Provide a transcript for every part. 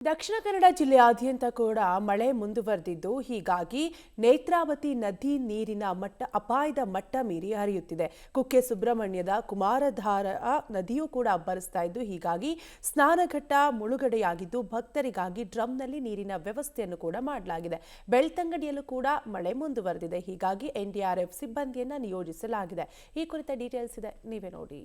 ದಕ್ಷಿಣ ಕನ್ನಡ ಜಿಲ್ಲೆಯಾದ್ಯಂತ ಕೂಡ ಮಳೆ ಮುಂದುವರೆದಿದ್ದು ಹೀಗಾಗಿ ನೇತ್ರಾವತಿ ನದಿ ನೀರಿನ ಅಪಾಯದ ಮಟ್ಟ ಮೀರಿ ಹರಿಯುತ್ತಿದೆ. ಕುಕ್ಕೆ ಸುಬ್ರಹ್ಮಣ್ಯದ ಕುಮಾರಧಾರ ನದಿಯೂ ಕೂಡ ಅಬ್ಬರಿಸ್ತಾ ಇದ್ದು ಹೀಗಾಗಿ ಸ್ನಾನಘಟ್ಟ ಮುಳುಗಡೆಯಾಗಿದ್ದು ಭಕ್ತರಿಗಾಗಿ ಡ್ರಮ್ನಲ್ಲಿ ನೀರಿನ ವ್ಯವಸ್ಥೆಯನ್ನು ಕೂಡ ಮಾಡಲಾಗಿದೆ. ಬೆಳ್ತಂಗಡಿಯಲ್ಲೂ ಕೂಡ ಮಳೆ ಮುಂದುವರೆದಿದೆ. ಹೀಗಾಗಿ ಎನ್ಡಿಆರ್ಎಫ್ ಸಿಬ್ಬಂದಿಯನ್ನ ನಿಯೋಜಿಸಲಾಗಿದೆ. ಈ ಕುರಿತ ಡೀಟೇಲ್ಸ್ ಇದೆ, ನೀವೇ ನೋಡಿ.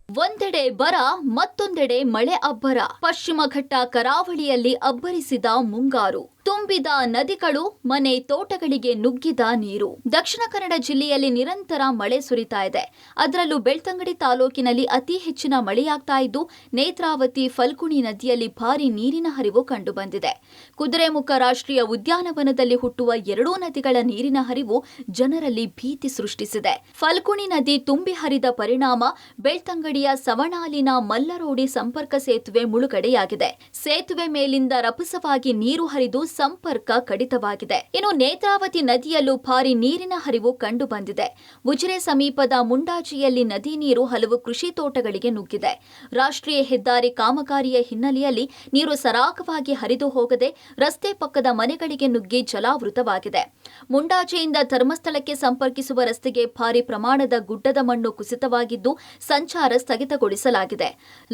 ಒಂದೆಡೆ ಬರ, ಮತ್ತೊಂದೆಡೆ ಮಳೆ ಅಬ್ಬರ. ಪಶ್ಚಿಮ ಘಟ್ಟ ಕರಾವಳಿಯಲ್ಲಿ ಅಬ್ಬರಿಸಿದ ಮುಂಗಾರು. ತುಂಬಿದ ನದಿಗಳು, ಮನೆ ತೋಟಗಳಿಗೆ ನುಗ್ಗಿದ ನೀರು. ದಕ್ಷಿಣ ಕನ್ನಡ ಜಿಲ್ಲೆಯಲ್ಲಿ ನಿರಂತರ ಮಳೆ ಸುರಿತಾ ಇದೆ. ಅದರಲ್ಲೂ ಬೆಳ್ತಂಗಡಿ ತಾಲೂಕಿನಲ್ಲಿ ಅತಿ ಹೆಚ್ಚಿನ ಮಳೆಯಾಗ್ತಾ ಇದ್ದು ನೇತ್ರಾವತಿ, ಫಲ್ಗುಣಿ ನದಿಯಲ್ಲಿ ಭಾರಿ ನೀರಿನ ಹರಿವು ಕಂಡುಬಂದಿದೆ. ಕುದುರೆಮುಖ ರಾಷ್ಟ್ರೀಯ ಉದ್ಯಾನವನದಲ್ಲಿ ಹುಟ್ಟುವ ಎರಡೂ ನದಿಗಳ ನೀರಿನ ಹರಿವು ಜನರಲ್ಲಿ ಭೀತಿ ಸೃಷ್ಟಿಸಿದೆ. ಫಲ್ಗುಣಿ ನದಿ ತುಂಬಿ ಹರಿದ ಪರಿಣಾಮ ಬೆಳ್ತಂಗಡಿಯ ಸವಣಾಲಿನ ಮಲ್ಲರೋಡಿ ಸಂಪರ್ಕ ಸೇತುವೆ ಮುಳುಗಡೆಯಾಗಿದೆ. ಸೇತುವೆ ಮೇಲಿಂದ ರಭಸವಾಗಿ ನೀರು ಹರಿದು ಸಂಪರ್ಕ ಕಡಿತವಾಗಿದೆ. ಇನ್ನು ನೇತ್ರಾವತಿ ನದಿಯಲ್ಲೂ ಭಾರಿ ನೀರಿನ ಹರಿವು ಕಂಡು ಬಂದಿದೆ. ಉಜಿರೆ ಸಮೀಪದ ಮುಂಡಾಜಿಯಲ್ಲಿ ನದಿ ನೀರು ಹಲವು ಕೃಷಿ ತೋಟಗಳಿಗೆ ನುಗ್ಗಿದೆ. ರಾಷ್ಟ್ರೀಯ ಹೆದ್ದಾರಿ ಕಾಮಗಾರಿಯ ಹಿನ್ನೆಲೆಯಲ್ಲಿ ನೀರು ಸರಾಗವಾಗಿ ಹರಿದು ಹೋಗದೆ ರಸ್ತೆ ಪಕ್ಕದ ಮನೆಗಳಿಗೆ ನುಗ್ಗಿ ಜಲಾವೃತವಾಗಿದೆ. ಮುಂಡಾಜಿಯಿಂದ ಧರ್ಮಸ್ಥಳಕ್ಕೆ ಸಂಪರ್ಕಿಸುವ ರಸ್ತೆಗೆ ಭಾರಿ ಪ್ರಮಾಣದ ಗುಡ್ಡದ ಮಣ್ಣು ಕುಸಿತವಾಗಿದ್ದು ಸಂಚಾರ ಸ್ಥಗಿತಗೊಳಿಸಲಾಗಿದೆ.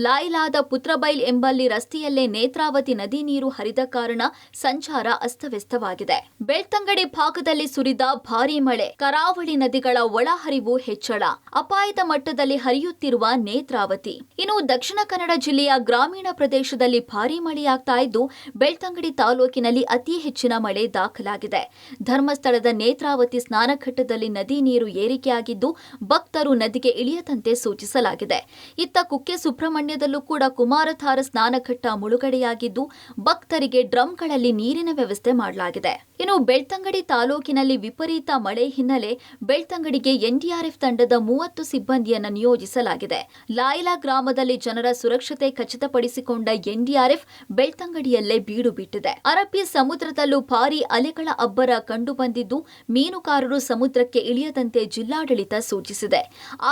ಲಾಯ್ಲಾದ ಪುತ್ರಬೈಲ್ ಎಂಬಲ್ಲಿ ರಸ್ತೆಯಲ್ಲೇ ನೇತ್ರಾವತಿ ನದಿ ನೀರು ಹರಿದ ಕಾರಣ ಸಂಚಾರ ಅಸ್ತವ್ಯಸ್ತವಾಗಿದೆ. ಬೆಳ್ತಂಗಡಿ ಭಾಗದಲ್ಲಿ ಸುರಿದ ಭಾರೀ ಮಳೆ, ಕರಾವಳಿ ನದಿಗಳ ಒಳಹರಿವು ಹೆಚ್ಚಳ, ಅಪಾಯದ ಮಟ್ಟದಲ್ಲಿ ಹರಿಯುತ್ತಿರುವ ನೇತ್ರಾವತಿ. ಇನ್ನು ದಕ್ಷಿಣ ಕನ್ನಡ ಜಿಲ್ಲೆಯ ಗ್ರಾಮೀಣ ಪ್ರದೇಶದಲ್ಲಿ ಭಾರೀ ಮಳೆಯಾಗ್ತಾ ಇದ್ದು ಬೆಳ್ತಂಗಡಿ ತಾಲೂಕಿನಲ್ಲಿ ಅತಿ ಹೆಚ್ಚಿನ ಮಳೆ ದಾಖಲಾಗಿದೆ. ಧರ್ಮಸ್ಥಳದ ನೇತ್ರಾವತಿ ಸ್ನಾನಘಟ್ಟದಲ್ಲಿ ನದಿ ನೀರು ಏರಿಕೆಯಾಗಿದ್ದು ಭಕ್ತರು ನದಿಗೆ ಇಳಿಯದಂತೆ ಸೂಚಿಸಲಾಗಿದೆ. ಇತ್ತ ಕುಕ್ಕೆ ಸುಬ್ರಹ್ಮಣ್ಯದಲ್ಲೂ ಕೂಡ ಕುಮಾರಧಾರ ಸ್ನಾನಘಟ್ಟ ಮುಳುಗಡೆಯಾಗಿದ್ದು ಭಕ್ತರಿಗೆ ಡ್ರಮ್ಗಳಲ್ಲಿ ನೀರಿನ ವ್ಯವಸ್ಥೆ ಮಾಡಲಾಗಿದೆ. ಇನ್ನು ಬೆಳ್ತಂಗಡಿ ತಾಲೂಕಿನಲ್ಲಿ ವಿಪರೀತ ಮಳೆ ಹಿನ್ನೆಲೆ ಬೆಳ್ತಂಗಡಿಗೆ ಎನ್ಡಿಆರ್ಎಫ್ ತಂಡದ 30 ಸಿಬ್ಬಂದಿಯನ್ನು ನಿಯೋಜಿಸಲಾಗಿದೆ. ಲಾಯ್ಲಾ ಗ್ರಾಮದಲ್ಲಿ ಜನರ ಸುರಕ್ಷತೆ ಖಚಿತಪಡಿಸಿಕೊಂಡ ಎನ್ಡಿಆರ್ಎಫ್ ಬೆಳ್ತಂಗಡಿಯಲ್ಲೇ ಬೀಡು ಬಿಟ್ಟಿದೆ. ಅರಬ್ಬಿ ಸಮುದ್ರದಲ್ಲೂ ಭಾರೀ ಅಲೆಗಳ ಅಬ್ಬರ ಕಂಡುಬಂದಿದ್ದು ಮೀನುಗಾರರು ಸಮುದ್ರಕ್ಕೆ ಇಳಿಯದಂತೆ ಜಿಲ್ಲಾಡಳಿತ ಸೂಚಿಸಿದೆ.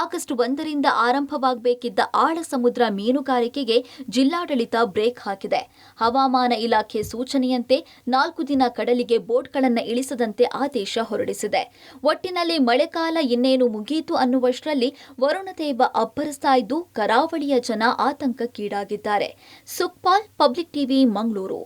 ಆಗಸ್ಟ್ 1ರಿಂದ ಆರಂಭವಾಗಬೇಕಿದ್ದ ಆಳ ಸಮುದ್ರ ಮೀನುಗಾರಿಕೆಗೆ ಜಿಲ್ಲಾಡಳಿತ ಬ್ರೇಕ್ ಹಾಕಿದೆ. ಹವಾಮಾನ ಇಲಾಖೆ ಸೂಚನೆಯಂತೆ 4 ದಿನ ಕಡಲಿಗೆ ಬೋಟ್ಗಳನ್ನು ಇಳಿಸದಂತೆ ಆದೇಶ ಹೊರಡಿಸಿದೆ. ಒಟ್ಟಿನಲ್ಲಿ ಮಳೆಗಾಲ ಇನ್ನೇನು ಮುಗಿಯಿತು ಅನ್ನುವಷ್ಟರಲ್ಲಿ ವರುಣದೇವ ಅಬ್ಬರಿಸ್ತಾ ಇದ್ದು ಕರಾವಳಿಯ ಜನ ಆತಂಕಕ್ಕೀಡಾಗಿದ್ದಾರೆ. Sukpal, public TV, Mangaluru.